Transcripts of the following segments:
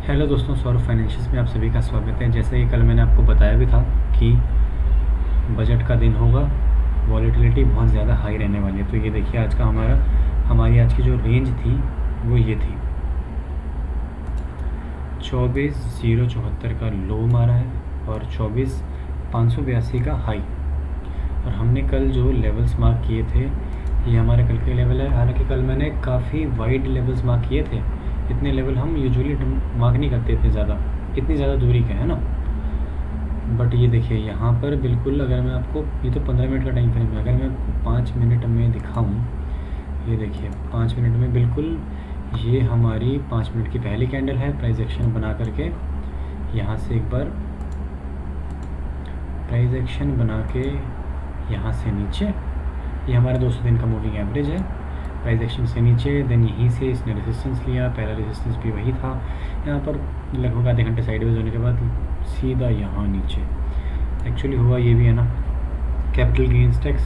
Hello दोस्तों, Saurabh financials में आप सभी का स्वागत है। जैसे कि कल मैंने आपको बताया भी था कि बजट का दिन होगा, वॉलेटिलिटी बहुत ज़्यादा हाई रहने वाली है। तो ये देखिए आज का हमारी आज की जो रेंज थी वो ये थी 24,074 का लो मारा है और 24,582 का हाई। और हमने कल जो लेवल्स मार्क किए थे ये हमारे कल के लेवल है। हालांकि कल मैंने काफ़ी वाइड लेवल्स मार्क किए थे। इतने लेवल हम यूजुअली मार्क नहीं करते इतनी ज़्यादा दूरी के, है ना। बट ये देखिए यहाँ पर बिल्कुल, अगर मैं आपको, ये तो 15 मिनट का टाइम फ्रेम है, अगर मैं 5 मिनट में दिखाऊँ, ये देखिए 5 मिनट में बिल्कुल ये हमारी 5 मिनट की पहली कैंडल है। प्राइस एक्शन बना करके यहाँ से एक बार प्राइस एक्शन बना के यहाँ से नीचे, ये हमारा 200 दिन का मूविंग एवरेज है। प्राइस एक्शन से नीचे, देन यहीं से इसने रेजिस्टेंस लिया, पहला रेजिस्टेंस भी वही था। यहाँ पर लगभग आधे घंटे साइडवेज होने के बाद सीधा यहाँ नीचे। एक्चुअली हुआ ये भी है ना, कैपिटल गेन्स टैक्स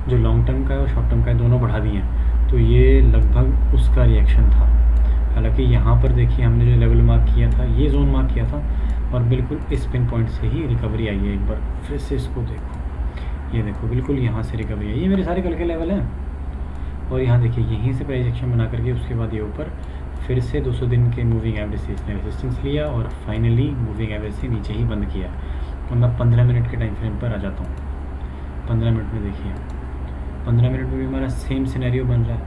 जो लॉन्ग टर्म का है और शॉर्ट टर्म का है दोनों बढ़ा दिए हैं, तो ये लगभग उसका रिएक्शन था। हालांकि यहाँ पर देखिए हमने जो लेवल मार्क किया था, ये जोन मार्क किया था, और बिल्कुल इस पिन पॉइंट से ही रिकवरी आई है। एक बार फिर से इसको देखो, ये देखो बिल्कुल यहाँ से रिकवरी आई। ये मेरे सारे कल के लेवल हैं। और यहाँ देखिए यहीं से प्राइस एक्शन बना करके उसके बाद ये ऊपर फिर से 200 दिन के मूविंग एवरेज से इसने रेजिस्टेंस लिया और फाइनली मूविंग एवरेज से नीचे ही बंद किया। और मैं 15 मिनट के टाइम फ्रेम पर आ जाता हूँ। 15 मिनट में देखिए, 15 मिनट में भी हमारा सेम सिनेरियो बन रहा है।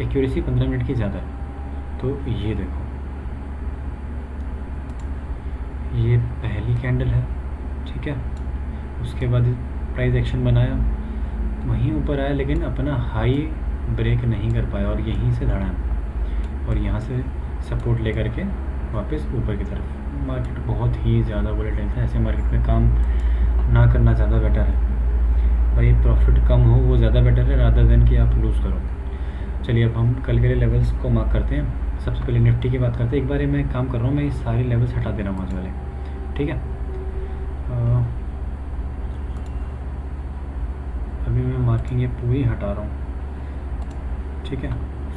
एक्यूरेसी 15 मिनट की ज़्यादा है। तो ये देखो, ये पहली कैंडल है, ठीक है। उसके बाद प्राइस एक्शन बनाया, वहीं ऊपर आया, लेकिन अपना हाई ब्रेक नहीं कर पाया और यहीं से धड़ा और यहाँ से सपोर्ट लेकर के वापस ऊपर की तरफ। मार्केट बहुत ही ज़्यादा वोलेटाइल था। ऐसे मार्केट में काम ना करना ज़्यादा बेटर है भाई। प्रॉफिट कम हो वो ज़्यादा बेटर है रादर देन कि आप लूज़ करो। चलिए अब हम कल के लिए लेवल्स को मार्क करते हैं। सबसे पहले निफ्टी की बात करते हैं। एक बार मैं काम कर रहा हूँ, मैं ये सारे लेवल्स हटा दे रहा हूँ आज वाले, ठीक है। अभी मैं मार्किंग ये पूरी हटा रहा हूँ, ठीक है।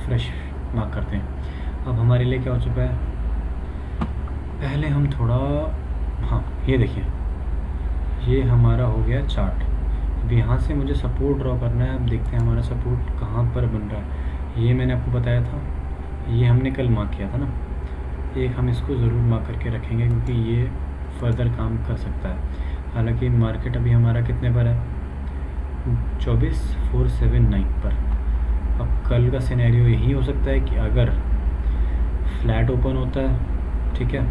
फ्रेश मार्क करते हैं। अब हमारे लिए क्या हो चुका है, पहले हम थोड़ा, हाँ ये देखिए ये हमारा हो गया चार्ट। अब यहाँ से मुझे सपोर्ट ड्रॉ करना है। अब देखते हैं हमारा सपोर्ट कहाँ पर बन रहा है। ये मैंने आपको बताया था, ये हमने कल मार्क किया था ना। एक हम इसको ज़रूर मार्क करके रखेंगे क्योंकि ये फर्दर काम कर सकता है। हालांकि मार्केट अभी हमारा कितने पर है, 24,479 पर। अब कल का सिनेरियो यही हो सकता है कि अगर फ्लैट ओपन होता है, ठीक है,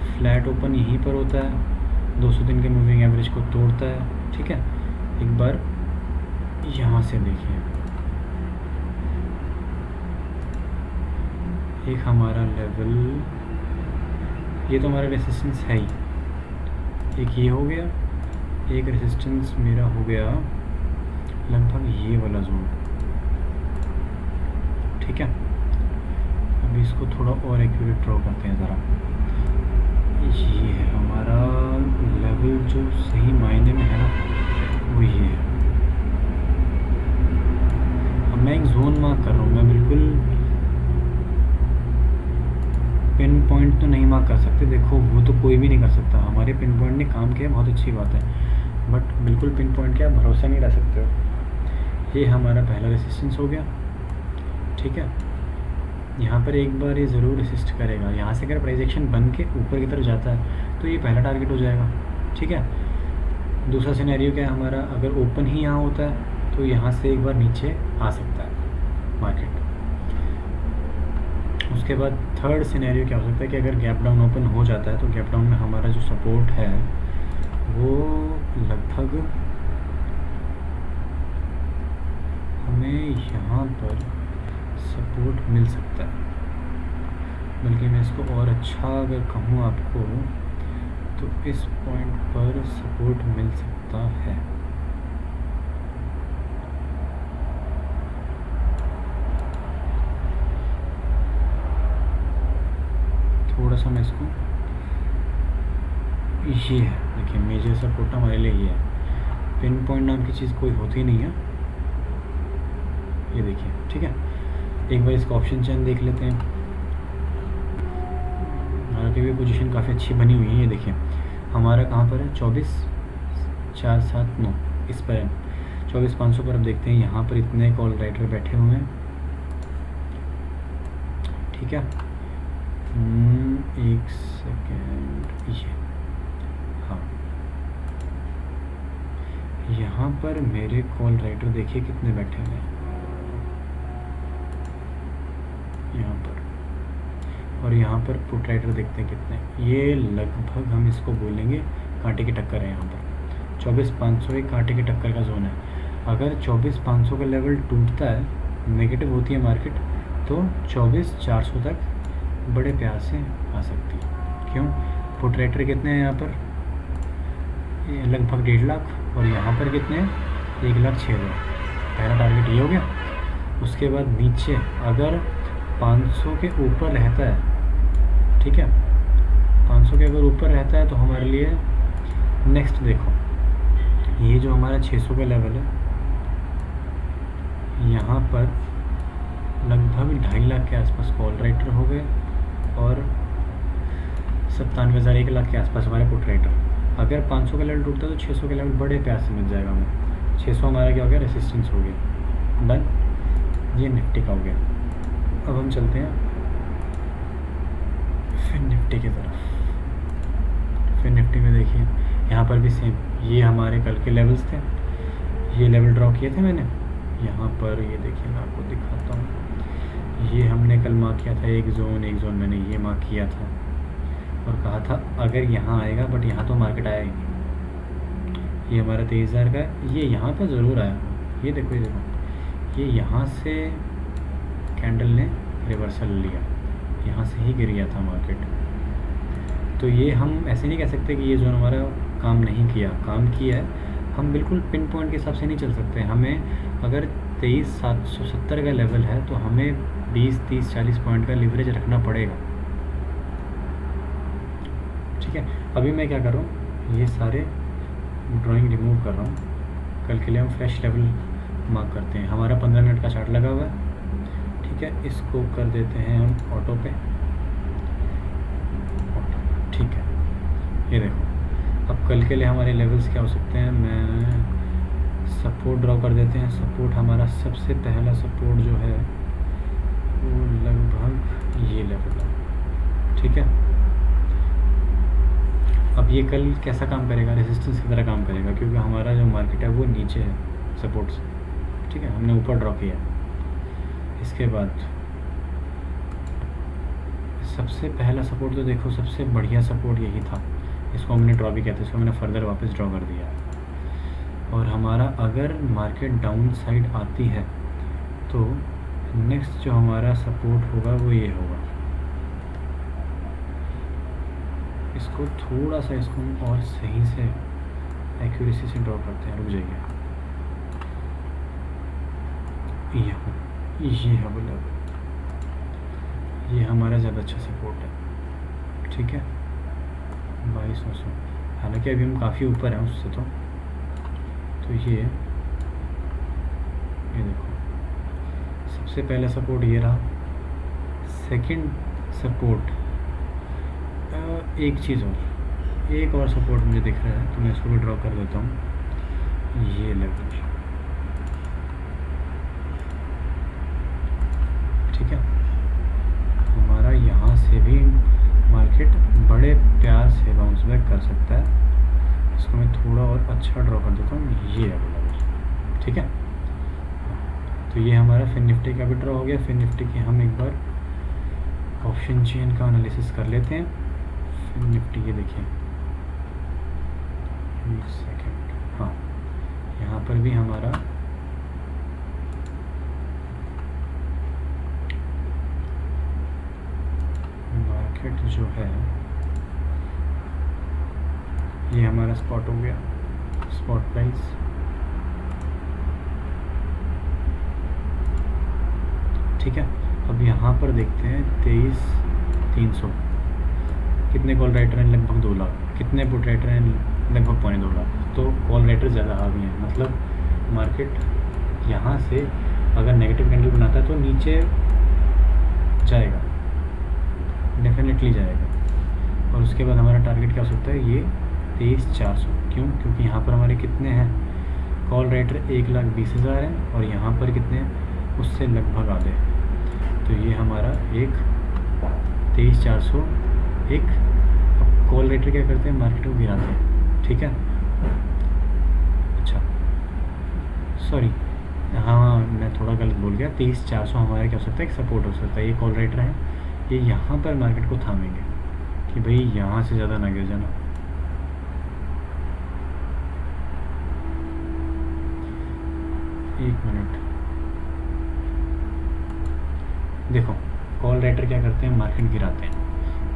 फ्लैट ओपन यहीं पर होता है, 200 दिन के मूविंग एवरेज को तोड़ता है, ठीक है। एक बार यहाँ से देखिए, एक हमारा लेवल, ये तो हमारा रेजिस्टेंस है ही। एक ये हो गया, एक रेजिस्टेंस मेरा हो गया लगभग ये वाला जोन, ठीक है। अभी इसको थोड़ा और एक्यूरेट ड्रॉ करते हैं ज़रा। ये है हमारा लेवल जो सही मायने में है ना, वो ये है। अब मैं एक जोन मार्क कर रहा हूँ। मैं बिल्कुल पिन पॉइंट तो नहीं मार्क कर सकते, देखो वो तो कोई भी नहीं कर सकता। हमारे पिन पॉइंट ने काम किया, बहुत अच्छी बात है, बट बिल्कुल पिन पॉइंट के आप भरोसा नहीं रह सकते हो। ये हमारा पहला रेसिस्टेंस हो गया, ठीक है। यहाँ पर एक बार ये ज़रूर रेसिस्ट करेगा। यहाँ से अगर प्राइस एक्शन बन के ऊपर की तरफ जाता है तो ये पहला टारगेट हो जाएगा, ठीक है। दूसरा सिनेरियो क्या है हमारा, अगर ओपन ही यहाँ होता है तो यहाँ से एक बार नीचे आ सकता है मार्केट। उसके बाद थर्ड सिनेरियो क्या हो सकता है कि अगर गैप डाउन ओपन हो जाता है तो गैप डाउन में हमारा जो सपोर्ट है वो लगभग हमें यहाँ पर सपोर्ट मिल सकता है। बल्कि मैं इसको और अच्छा अगर कहूँ आपको तो इस पॉइंट पर सपोर्ट मिल सकता है। थोड़ा सा मैं इसको, ये है देखिए मेजर सपोर्ट हमारे लिए ये है। पिन पॉइंट नाम की चीज़ कोई होती नहीं है, ये देखिए, ठीक है। एक बार इसका ऑप्शन चेन देख लेते हैं। आगे भी पोजीशन काफ़ी अच्छी बनी हुई है। ये देखिए हमारा कहाँ पर है, 24,479 इस पर है। 24,500 पर अब देखते हैं यहाँ पर इतने कॉल राइटर बैठे हुए हैं। ठीक है, एक सेकेंड, ये हाँ, यहाँ पर मेरे कॉल राइटर देखिए कितने बैठे हुए हैं यहाँ पर, और यहाँ पर पुट राइटर देखते हैं कितने। ये लगभग हम इसको बोलेंगे कांटे की टक्कर है। यहाँ पर 24,500 एक कांटे की टक्कर का जोन है। अगर 24,500 का लेवल टूटता है, नेगेटिव होती है मार्केट, तो 24,400 तक बड़े प्यार से आ सकती है। क्यों? पुट राइटर कितने हैं यहाँ पर, ये लगभग 1.5 लाख, और यहाँ पर कितने हैं, 1,06,000। पहला टारगेट ये हो गया। उसके बाद नीचे अगर 500 के ऊपर रहता है, ठीक है, 500 के अगर ऊपर रहता है तो हमारे लिए नेक्स्ट देखो, ये जो हमारा 600 का लेवल है, यहाँ पर लगभग 2.5 लाख के आसपास कॉल राइटर हो गए, और 97,000 1 लाख के आसपास हमारे पुट राइटर। अगर 500 का लेवल टूटता है तो 600 का लेवल बड़े प्यार से मिल जाएगा हमें। 600 हमारा क्या हो गया, रेसिस्टेंस हो गया। डन, ये निफ्टी का हो गया। अब हम चलते हैं फिर निफ्टी की तरफ। फिर निफ्टी में देखिए यहाँ पर भी सेम, ये हमारे कल के लेवल्स थे, ये लेवल ड्रॉ किए थे मैंने यहाँ पर। ये देखिए मैं आपको दिखाता हूँ, ये हमने कल मार्क किया था एक जोन मैंने ये मार्क किया था, और कहा था अगर यहाँ आएगा, बट यहाँ तो मार्केट आया ही नहीं। ये हमारा 23,000 का है, ये यहाँ पर ज़रूर आया। ये देखो, ये यहाँ से कैंडल ने रिवर्सल लिया, यहाँ से ही गिर गया था मार्केट। तो ये हम ऐसे नहीं कह सकते कि ये जोन हमारा काम नहीं किया, काम किया है। हम बिल्कुल पिन पॉइंट के हिसाब से नहीं चल सकते। हमें अगर 23,770 का लेवल है तो हमें 20, 30, 40 पॉइंट का लिवरेज रखना पड़ेगा। ठीक है, अभी मैं क्या कर रहा हूँ, ये सारे ड्राइंग रिमूव कर रहा हूँ। कल के लिए हम फ्रेश लेवल मार्क करते हैं। हमारा 15 मिनट का चार्ट लगा हुआ है। ठीक है, इसको कर देते हैं हम ऑटो पे। ठीक है, ये देखो अब कल के लिए हमारे लेवल्स क्या हो सकते हैं। मैं सपोर्ट ड्रॉ कर देते हैं। सपोर्ट हमारा सबसे पहला सपोर्ट जो है वो लगभग ये लेवल है। ठीक है, अब ये कल कैसा काम करेगा, रेजिस्टेंस की तरह काम करेगा, क्योंकि हमारा जो मार्केट है वो नीचे है सपोर्ट से। ठीक है, हमने ऊपर ड्रॉ किया। इसके बाद सबसे पहला सपोर्ट तो देखो, सबसे बढ़िया सपोर्ट यही था। इसको हमने ड्रॉ भी किया था, इसको मैंने फर्दर वापस ड्रॉ कर दिया। और हमारा अगर मार्केट डाउन साइड आती है तो नेक्स्ट जो हमारा सपोर्ट होगा वो ये होगा। इसको थोड़ा सा इसको हम और सही से एक्यूरेसी से ड्रॉ करते हैं। रुक जाइए, ये है वो लेवल, ये हमारा ज़्यादा अच्छा सपोर्ट है। ठीक है, 2200। हालांकि अभी हम काफ़ी ऊपर हैं उससे। तो ये देखो सबसे पहला सपोर्ट ये रहा। सेकंड सपोर्ट, एक चीज़ और, एक और सपोर्ट मुझे दिख रहा है, तो मैं इसको भी ड्रॉ कर देता हूँ। ये लेवल, ठीक है, हमारा यहाँ से भी मार्केट बड़े प्यार से बाउंस बैक कर सकता है। इसको मैं थोड़ा और अच्छा ड्रॉ कर देता हूँ। ये है वो लेवल। ठीक है, तो ये हमारा फिन निफ्टी का भी ड्रॉ हो गया। फिन निफ्टी की हम एक बार ऑप्शन चेन का एनालिसिस कर लेते हैं। फिन निफ्टी ये देखिए, एक सेकेंड, हाँ, यहाँ पर भी हमारा मार्केट जो है ये हमारा स्पॉट हो गया, स्पॉट प्राइस। ठीक है, अब यहाँ पर देखते हैं 23,300। कितने कॉल राइटर हैं? लगभग 2 लाख। कितने पुट राइटर हैं? लगभग 2.25 लाख। तो कॉल राइटर ज़्यादा हावी हैं। मतलब मार्केट यहाँ से अगर नेगेटिव कैंडल बनाता है तो नीचे जाएगा, डेफिनेटली जाएगा। और उसके बाद हमारा टारगेट क्या हो सकता है, ये 23,400। क्यों? क्योंकि यहाँ पर हमारे कितने हैं, कॉल राइटर 1,20,000 हैं और यहाँ पर कितने हैं, उससे लगभग आधे। तो ये हमारा एक 23,400 एक। अब कॉल राइटर क्या करते हैं, मार्केट को गिराते हैं, ठीक है। अच्छा सॉरी, हाँ मैं थोड़ा गलत बोल गया, 23,400 हमारा क्या हो सकता है, एक सपोर्ट हो सकता है। ये कॉल राइटर है, ये यहाँ पर मार्केट को थामेंगे कि भाई यहाँ से ज़्यादा ना गिर जाना। एक मिनट, देखो कॉल राइटर क्या करते हैं, मार्केट गिराते हैं।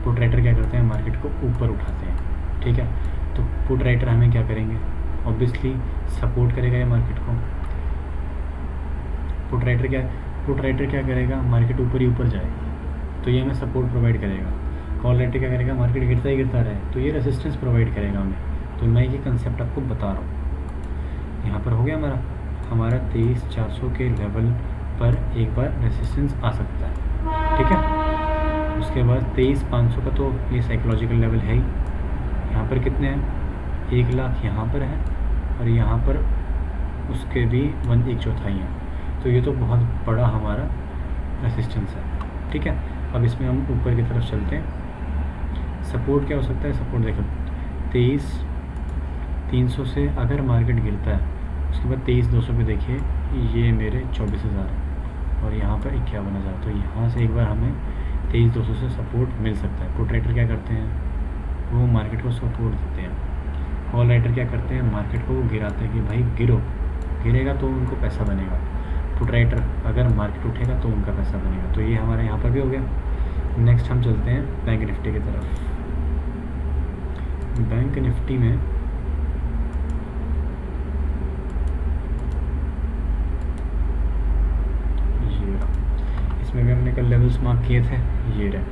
पुट राइटर क्या करते हैं, मार्केट को ऊपर उठाते हैं, ठीक है। तो पुट राइटर हमें क्या करेंगे, ऑब्वियसली सपोर्ट करेगा ये मार्केट को। पुट राइटर क्या करेगा, मार्केट ऊपर ही ऊपर जाए तो ये हमें सपोर्ट प्रोवाइड करेगा। कॉल राइटर क्या करेगा, मार्केट गिरता ही गिरता रहे तो ये रेसिस्टेंस प्रोवाइड करेगा हमें। तो मैं ये कंसेप्ट आपको बता रहा हूँ। यहाँ पर हो गया हमारा 23,400 के लेवल पर एक बार रेसिस्टेंस आ सकता है, ठीक है। उसके बाद 23,500 का तो ये साइकोलॉजिकल लेवल है ही। यहाँ पर कितने हैं, 1,00,000 यहाँ पर है और यहाँ पर उसके भी 1/4 है। तो ये तो बहुत बड़ा हमारा रेसिस्टेंस है, ठीक है। अब इसमें हम ऊपर की तरफ चलते हैं। सपोर्ट क्या हो सकता है, सपोर्ट देखो 23,300 से अगर मार्केट गिरता है, उसके बाद 23,200 पे देखिए ये मेरे 24,000 है और यहाँ पर 51,000। तो यहाँ से एक बार हमें 23,200 से सपोर्ट मिल सकता है। पुट राइटर क्या करते हैं, वो मार्केट को सपोर्ट देते हैं। कॉल राइटर क्या करते हैं, मार्केट को गिराते हैं कि भाई गिरेगा तो उनको पैसा बनेगा। पुट राइटर अगर मार्केट उठेगा तो उनका पैसा बनेगा। तो ये हमारे यहाँ पर भी हो गया। नेक्स्ट हम चलते हैं बैंक निफ्टी की तरफ। बैंक निफ्टी में ये इसमें भी हमने कल लेवल्स मार्क किए थे, ये रहे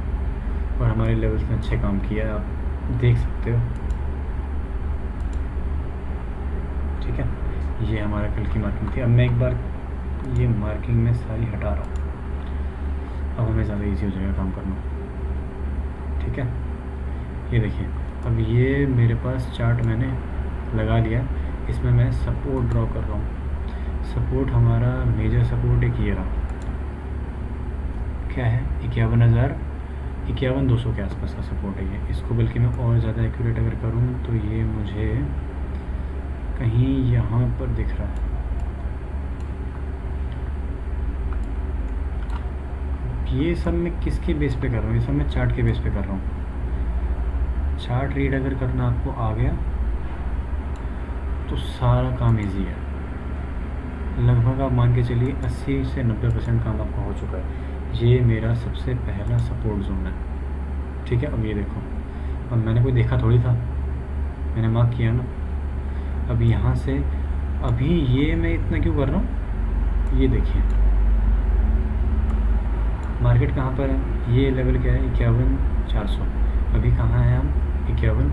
और हमारे लेवल्स ने अच्छे काम किया, आप देख सकते हो, ठीक है। ये हमारा कल की मार्किंग थी। अब मैं एक बार ये मार्किंग में सारी हटा रहा हूँ, अब हमें ज़्यादा इजी हो जाएगा काम करना, ठीक है। ये देखिए अब ये मेरे पास चार्ट मैंने लगा लिया, इसमें मैं सपोर्ट ड्रॉ कर रहा हूँ। सपोर्ट हमारा मेजर सपोर्ट एक ये रहा, क्या है 51,200 के आसपास का सपोर्ट है ये। इसको बल्कि मैं और ज़्यादा एक्यूरेट अगर करूँ तो ये मुझे कहीं यहाँ पर दिख रहा है। ये सब मैं किसके बेस पे कर रहा हूँ, ये सब मैं चार्ट के बेस पे कर रहा हूँ। चार्ट रीड अगर करना आपको आ गया तो सारा काम इजी है। लगभग आप मान के चलिए 80 से 90% काम आपका हो चुका है। ये मेरा सबसे पहला सपोर्ट जोन है, ठीक है। अब ये देखो, अब मैंने कोई देखा थोड़ी था, मैंने मार्क किया ना। अब यहाँ से अभी ये मैं इतना क्यों कर रहा हूँ, ये देखिए मार्केट कहाँ पर है, ये लेवल क्या है 51,400। अभी कहाँ है हम, 51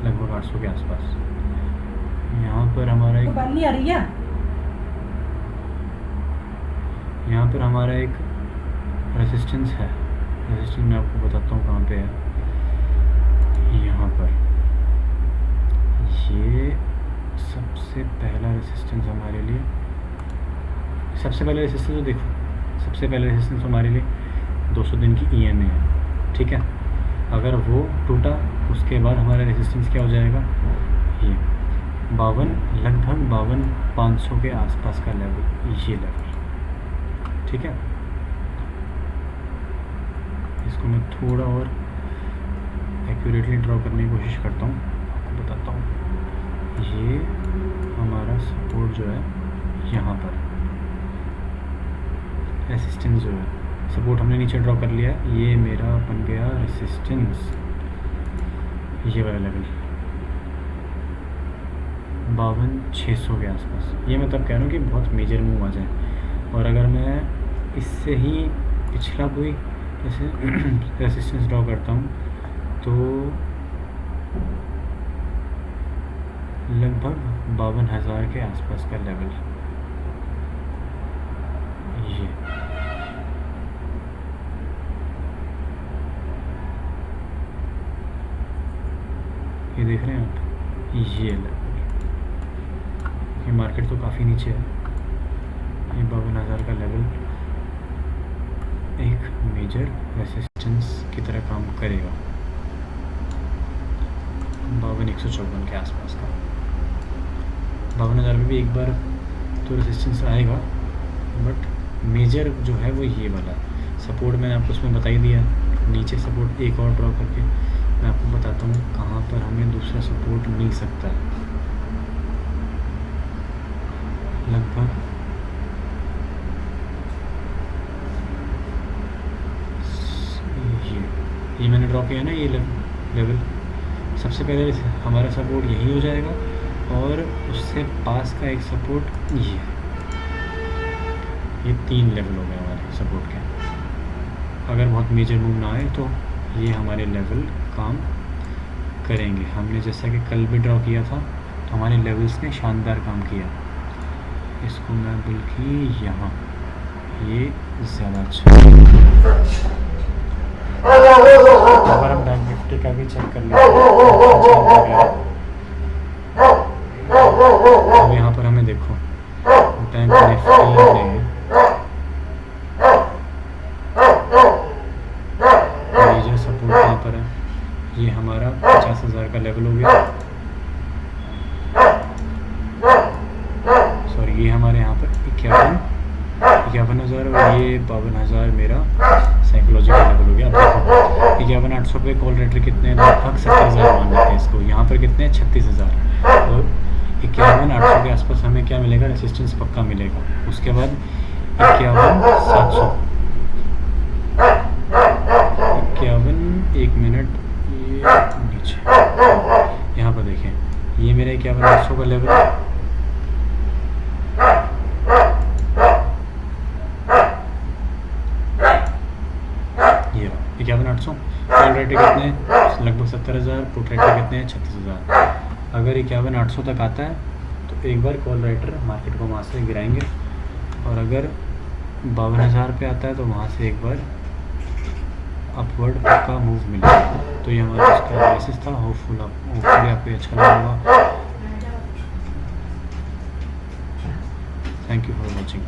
लगभग 800 के आसपास। यहाँ पर हमारा एक तो आ रही है, यहाँ पर हमारा एक रेजिस्टेंस है। रेजिस्टेंस मैं आपको बताता हूँ कहाँ पे है। यहाँ पर ये सबसे पहला रेजिस्टेंस हमारे लिए, सबसे पहला रेजिस्टेंस तो देखो, सबसे पहला रेजिस्टेंस हमारे लिए 200 दिन की EMA है, ठीक है। अगर वो टूटा उसके बाद हमारा रेजिस्टेंस क्या हो जाएगा, ये 52 लगभग 52,500 के आसपास का लेवल, ये लेवल, ठीक है। इसको मैं थोड़ा और एक्यूरेटली ड्रॉ करने की कोशिश करता हूँ, आपको बताता हूँ। ये हमारा सपोर्ट जो है यहाँ पर, रेसिस्टेंस जो है, सपोर्ट हमने नीचे ड्रॉ कर लिया, ये मेरा बन गया रेसिस्टेंस, ये वाला लेवल 52,600 के आसपास। ये मैं तब कह रहा हूँ कि बहुत मेजर मूव आ जाए। और अगर मैं इससे ही पिछला कोई जैसे रेसिस्टेंस ड्रॉ करता हूँ तो लगभग 52,000 के आसपास का लेवल, ये देख रहे हैं आप, ये लेवल, ये मार्केट तो काफ़ी नीचे है, ये 52,000 का लेवल एक मेजर रेसिस्टेंस की तरह काम करेगा, 52,154 के आसपास का। 52,000 में भी एक बार तो रेसिस्टेंस आएगा, बट मेजर जो है वो ये वाला सपोर्ट मैंने आपको उसमें बता ही दिया। नीचे सपोर्ट एक और ड्रॉ करके मैं आपको बताता हूँ कहाँ पर हमें दूसरा सपोर्ट मिल सकता है। लगभग ये मैंने ड्रॉ किया ना, ये लेवल सबसे पहले हमारा सपोर्ट यही हो जाएगा, और उससे पास का एक सपोर्ट ये 3 लेवल हो गए हमारे सपोर्ट के। अगर बहुत मेजर मूव ना आए तो ये हमारे लेवल काम करेंगे। हमने जैसा कि कल भी ड्रॉ किया था तो हमारे लेवल्स ने शानदार काम किया। इसको मैं बल्कि यहाँ ये ज़्यादा अच्छा, अगर हम बैंक निफ्टी का भी चेक कर लेते हैं अब यहाँ पर हमें देखो बैंक निफ्टी ने मेजर सपोर्ट यहाँ पर है, ये हमारा 50,000 का लेवल हो गया, सॉरी ये हमारे यहाँ पर 51,000 और ये 52,000 मेरा साइकोलॉजिकल लेवल हो गया। अब देखो 51,800 पे कॉल रेटर कितने, लगभग 70,000 मान लेते हैं इसको, यहाँ पर कितने हैं 36,000, और 51,800 के आसपास हमें क्या मिलेगा, रेसिस्टेंस पक्का मिलेगा। उसके बाद 51,700, 1 मिनट, ये नीचे यहाँ पर देखें, ये मेरा 51,800 का लेवल है, ये 51,800, कॉल रेट कितने, लगभग 70,000, पुट रेट कितने हैं 36,000। अगर 51,800 तक आता है तो एक बार कॉल राइटर मार्केट को वहाँ से गिराएंगे, और अगर 52,000 पे आता है तो वहाँ से एक बार अपवर्ड का मूव मिलेगा। तो ये हमारा इसका एनालिसिस था, होपफुली आपको अच्छा लगा होगा। Thank you for watching.